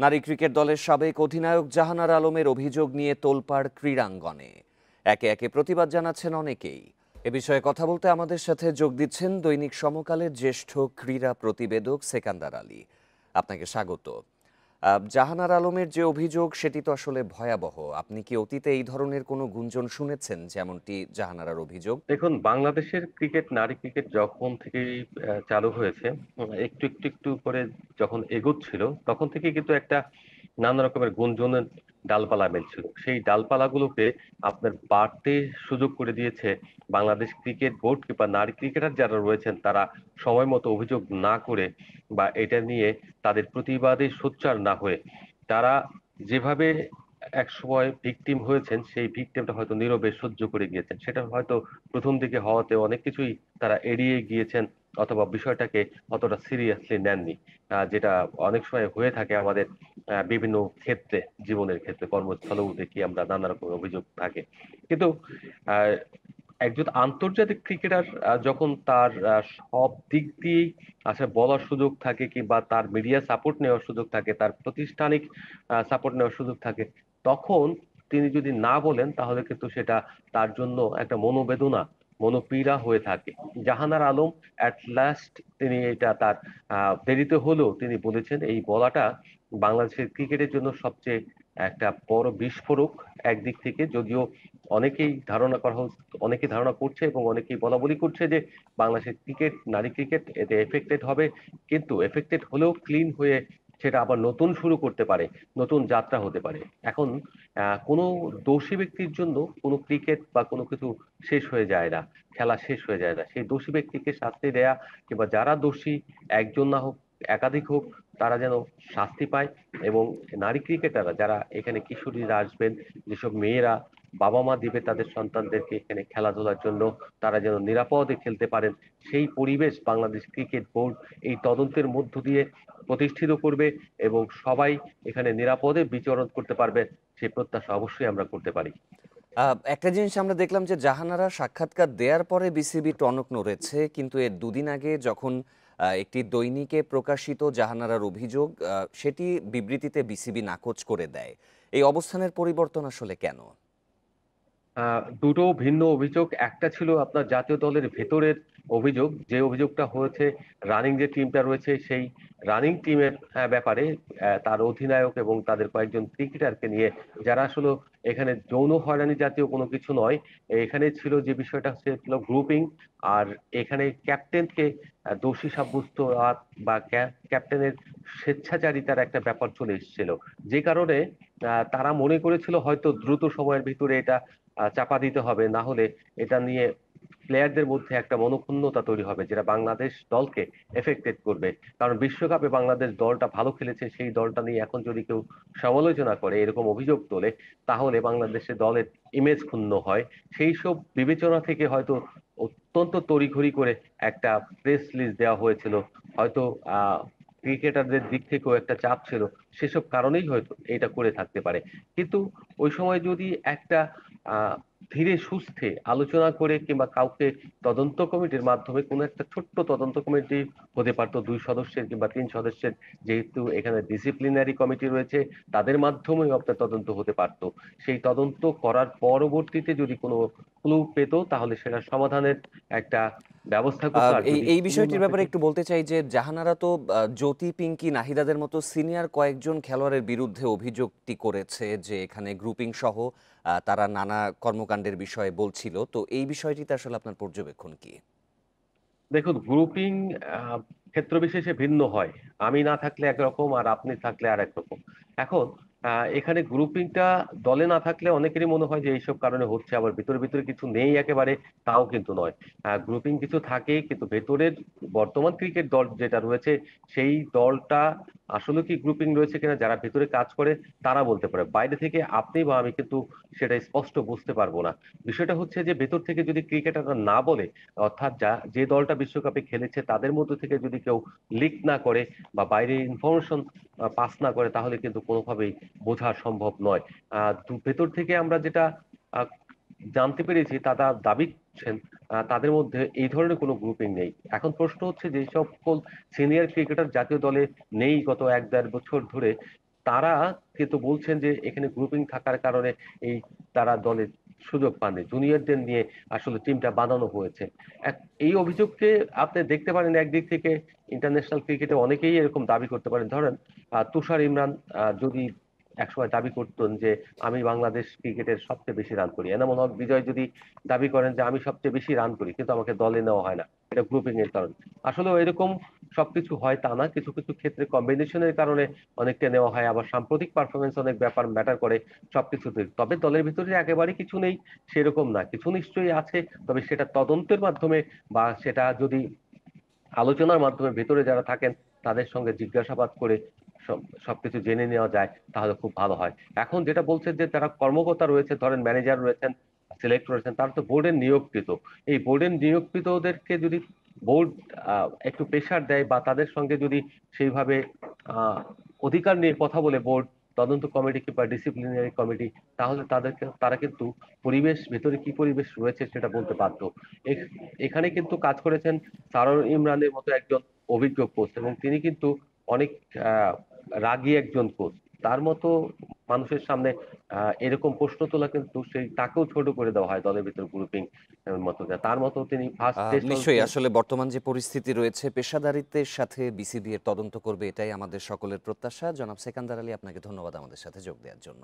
নারী ক্রিকেট দলের সাবেক অধিনায়ক জাহানারা আলমের অভিযোগ নিয়ে তোলপাড় ক্রীড়াঙ্গনে। একে একে প্রতিবাদ জানাচ্ছেন অনেকেই। এ বিষয়ে কথা বলতে আমাদের সাথে যোগ দিচ্ছেন দৈনিক সমকালের জ্যেষ্ঠ ক্রীড়া প্রতিবেদক সেকান্দার আলী। আপনাকে স্বাগত। জাহানারা আলমের যে অভিযোগ সেটি তো আসলে ভয়াবহ। আপনি কি অতীতে এই ধরনের কোনো গুঞ্জন শুনেছেন যেমনটি জাহানারার অভিযোগ? দেখুন, বাংলাদেশের ক্রিকেট, নারী ক্রিকেট যখন থেকেই চালু হয়েছে, একটু একটু একটু করে যখন এগোচ্ছিল, তখন থেকে কিন্তু একটা নানা রকমের গুঞ্জনের ডালপালা মেলছিল। সেই ডালপালাগুলোকে আপনার বাড়তে সুযোগ করে দিয়েছে বাংলাদেশ ক্রিকেট বোর্ড কিংবা নারী ক্রিকেটার যারা রয়েছেন, তারা সময় মতো অভিযোগ না করে বা এটা নিয়ে তাদের প্রতিবাদে সোচ্চার না হয়ে তারা যেভাবে একসময় ভিকটিম হয়েছেন, সেই ভিকটিমটা হয়তো নীরবে সহ্য করে গিয়েছেন। সেটা হয়তো প্রথম দিকে হওয়াতে অনেক কিছুই তারা এড়িয়ে গিয়েছেন অথবা বিষয়টাকে অতটা সিরিয়াসলি নেননি, যেটা অনেক সময় হয়ে থাকে আমাদের বিভিন্ন ক্ষেত্রে, জীবনের ক্ষেত্রে কর্মস্থলেও দেখি আমরা নানা রকম অভিযোগ থাকে। কিন্তু আহ, একজন আন্তর্জাতিক ক্রিকেটার যখন তার সব দিক দিয়েই আসলে বলার সুযোগ থাকে কিংবা তার মিডিয়া সাপোর্ট নেওয়ার সুযোগ থাকে, তার প্রাতিষ্ঠানিক সাপোর্ট নেওয়ার সুযোগ থাকে, তখন তিনি যদি না বলেন তাহলে কিন্তু সেটা তার জন্য একটা মনোবেদনা, মনোপীড়া হয়ে থাকে। জাহানার আলম অ্যাট লাস্ট তিনি এটা তার দেরিতে হলেও তিনি বলেছেন। এই বলাটা বাংলাদেশের ক্রিকেটের জন্য সবচেয়ে একটা বড় বিস্ফোরক একদিক থেকে, যদিও অনেকেই ধারণা করছে এবং অনেকেই বলা বলি করছে যে বাংলাদেশের ক্রিকেট, নারী ক্রিকেট এতে এফেক্টেড হবে, কিন্তু এফেক্টেড হলেও ক্লিন হয়ে সেটা আবার নতুন শুরু করতে পারে, নতুন যাত্রা হতে পারে। এখন কোনো দোষী ব্যক্তির জন্য কোনো ক্রিকেট বা কোনো কিছু শেষ হয়ে যায় না, খেলা শেষ হয়ে যায় না। সেই দোষী ব্যক্তিকে শাস্তি দেয়া কিংবা যারা দোষী, একজন না হোক একাধিক হোক, তারা যেন শাস্তি পায়। এবং নারী ক্রিকেটাররা যারা এখানে কিশোরীরা আসবেন, যেসব মেয়েরা বাবা মা দিবে তাদের সন্তানদেরকে এখানে খেলাধুলার জন্য, তারা যেন নিরাপদে খেলতে পারেন, সেই পরিবেশ বাংলাদেশ ক্রিকেট বোর্ড এই তদন্তের মধ্য দিয়ে প্রতিষ্ঠিত করবে এবং সবাই এখানে নিরাপদে বিচরণ করতে পারবে, সেই প্রত্যাশা অবশ্যই আমরা করতে পারি। একটা জিনিস আমরা দেখলাম যে জাহানারা সাক্ষাৎকার দেওয়ার পরে বিসিবি টনক নড়েছে, কিন্তু এর দুদিন আগে যখন একটি দৈনিকে প্রকাশিত জাহানারার অভিযোগ, সেটি বিবৃতিতে বিসিবি নাকচ করে দেয়। এই অবস্থানের পরিবর্তন আসলে কেন? দুটো ভিন্ন অভিযোগ। একটা ছিল আপনার জাতীয় দলের ভেতরের অভিযোগ, যে অভিযোগটা হয়েছে রানিং যে টিমটা রয়েছে সেই রানিং টিমের ব্যাপারে, তার অধিনায়ক এবং তাদের কয়েকজন ক্রিকেটারকে নিয়ে, যারা আসলে এখানে যৌন হয়রানি জাতীয় কোনো কিছু নয়। এখানে ছিল যে বিষয়টা ছিল গ্রুপিং। আর এখানে ক্যাপ্টেনকে দোষী সাব্যস্ত বা ক্যাপ্টেনের স্বেচ্ছাচারিতার একটা ব্যাপার চলে এসেছিল, যে কারণে তারা মনে করেছিল হয়তো দ্রুত সময়ের ভিতরে এটা চাপা দিতে হবে, না হলে এটা নিয়ে প্লেয়ারদের মধ্যে একটা মনোক্ষুণ্ণতা তৈরি হবে, যেটা বাংলাদেশ দলকে এফেক্টেড করবে। কারণ বিশ্বকাপে বাংলাদেশ দলটা ভালো খেলেছে, সেই দলটা নিয়ে এখন যদি কেউ সমালোচনা করে, এরকম অভিযোগ তোলে, তাহলে বাংলাদেশের দলের ইমেজ ক্ষুণ্ণ হয়। সেই সব বিবেচনা থেকে হয়তো অত্যন্ত তড়িঘড়ি করে একটা প্রেস রিলিজ দেওয়া হয়েছিল। হয়তো ক্রিকেটারদের দিক থেকেও একটা চাপ ছিল, সেসব কারণেই হয়তো এটা করে থাকতে পারে। কিন্তু ওই সময় যদি একটা আহ ধীরে সুস্থে আলোচনা করে কিংবা কাউকে তদন্ত কমিটির মাধ্যমে, কোনো একটা ছোট্ট তদন্ত কমিটি হতে পারতো 2 সদস্যের কিংবা 3 সদস্যের, যেহেতু এখানে ডিসিপ্লিনারি কমিটি রয়েছে, তাদের মাধ্যমেও আপনার তদন্ত হতে পারতো। সেই তদন্ত করার পরবর্তীতে যদি কোনো ক্লু পেতো, তাহলে সেটা সমাধানের একটা ব্যবস্থা করতো। আর এই যদি এই ক্লু না বিষয়টির ব্যাপারে পেতো, একটু বলতে চাই যে জাহানারা তো জ্যোতি, পিঙ্কি, নাহিদাদের মতো সিনিয়র কয়েকজন খেলোয়াড়ের বিরুদ্ধে অভিযোগটি করেছে যে এখানে গ্রুপিং সহ তারা নানা কর্মকাণ্ডের বিষয়ে বলছিল। তো এই বিষয়টিতে আসলে আপনার পর্যবেক্ষণ কি? দেখুন, গ্রুপিং ক্ষেত্র বিশেষে ভিন্ন হয়। আমি না থাকলে একরকম আর আপনি থাকলে আর একরকম। এখন এখানে গ্রুপিংটা দলে না থাকলে অনেকেরই মনে হয় যে এইসব কারণে হচ্ছে, আবার ভিতরে ভিতরে কিছু নেই একেবারে, তাও কিন্তু নয়। গ্রুপিং কিছু থাকে, কিন্তু ভেতরের বর্তমান ক্রিকেট দল যেটা রয়েছে, সেই দলটা আসলে কি গ্রুপিং রয়েছে কিনা যারা ভেতরে কাজ করে তারা বলতে পারে। বাইরে থেকে আপনি বা আমি কিন্তু সেটা স্পষ্ট বুঝতে পারবো না। বিষয়টা হচ্ছে যে ভেতর থেকে যদি ক্রিকেটাররা না বলে, অর্থাৎ যে দলটা বিশ্বকাপে খেলেছে তাদের মধ্যে থেকে যদি কেউ লিক না করে বা বাইরে ইনফরমেশন পাস না করে, তাহলে কিন্তু কোনোভাবেই বোঝা সম্ভব নয়। ভেতর থেকে আমরা যেটা আহ, জানতে পেরেছি, তারা দাবি করছেন তাদের মধ্যে এই ধরনের কোনো গ্রুপিং নেই। এখন প্রশ্ন হচ্ছে, যে সকল সিনিয়র ক্রিকেটার জাতীয় দলে নেই গত 1-1.5 বছর ধরে, তারা কিন্তু বলছেন যে এখানে গ্রুপিং থাকার কারণে এই তারা দলে সুযোগ পাননি, জুনিয়রদের নিয়ে আসলে টিমটা বানানো হয়েছে। এই অভিযোগকে আপনি দেখতে পারেন একদিক থেকে ইন্টারন্যাশনাল ক্রিকেটে অনেকেই এরকম দাবি করতে পারেন। ধরেন তুষার ইমরান যদি একসময় দাবি করতেন যে আমি বাংলাদেশ ক্রিকেটের সবচেয়ে বেশি রান করি, এনামুল হক বিজয় যদি দাবি করেন যে আমি সবচেয়ে বেশি রান করি কিন্তু আমাকে দলে নেওয়া হয় না, এটা গ্রুপিং এর কারণে। আসলে এরকম সবকিছু হয় তা না, কিছু কিছু ক্ষেত্রে কম্বিনেশনের কারণে অনেককে নেওয়া হয়, আবার সাম্প্রতিক পারফরমেন্স অনেক ব্যাপার ম্যাটার করে সবকিছুতে। তবে দলের ভিতরে একেবারে কিছু নেই সেরকম না, কিছু নিশ্চয়ই আছে, তবে সেটা তদন্তের মাধ্যমে বা সেটা যদি আলোচনার মাধ্যমে ভেতরে যারা থাকেন তাদের সঙ্গে জিজ্ঞাসাবাদ করে সবকিছু জেনে নেওয়া যায় তাহলে খুব ভালো হয়। এখন যেটা বলছেন যে যারা কর্মকর্তা রয়েছে, ধরেন ম্যানেজার রয়েছেন, সিলেক্ট রয়েছেন, তারা তো বোর্ডের নিয়োগকৃত। এই বোর্ডের নিয়োগকৃতদেরকে যদি বোর্ড একটু প্রেশার দেয় বা তাদের সঙ্গে যদি সেইভাবে অধিকার নিয়ে কথা বলে বোর্ড, তদন্ত কমিটি কিংবা ডিসিপ্লিনারি কমিটি, তাহলে তারা কিন্তু পরিবেশ, ভেতরে কি পরিবেশ রয়েছে সেটা বলতে বাধ্য। এখানে কিন্তু কাজ করেছেন সারোর ইমরানের মতো একজন অভিজ্ঞ কোচ, এবং তিনি কিন্তু অনেক আহ, রাগী একজন কোচ। তার মতো মানুষের সামনে এরকম প্রশ্ন তোলা কিন্তু সেই তাকেও ছোট করে দেওয়া হয় দলের ভিতর গ্রুপিং মতো। তার মতো তিনি ফার্স্ট টেস্ট নিশ্চয়ই আসলে বর্তমান যে পরিস্থিতি রয়েছে পেশাদারিত্বের সাথে বিসিবি এর তদন্ত করবে, এটাই আমাদের সকলের প্রত্যাশা। জনাব সেকান্দার আলী, আপনাকে ধন্যবাদ আমাদের সাথে যোগ দেওয়ার জন্য।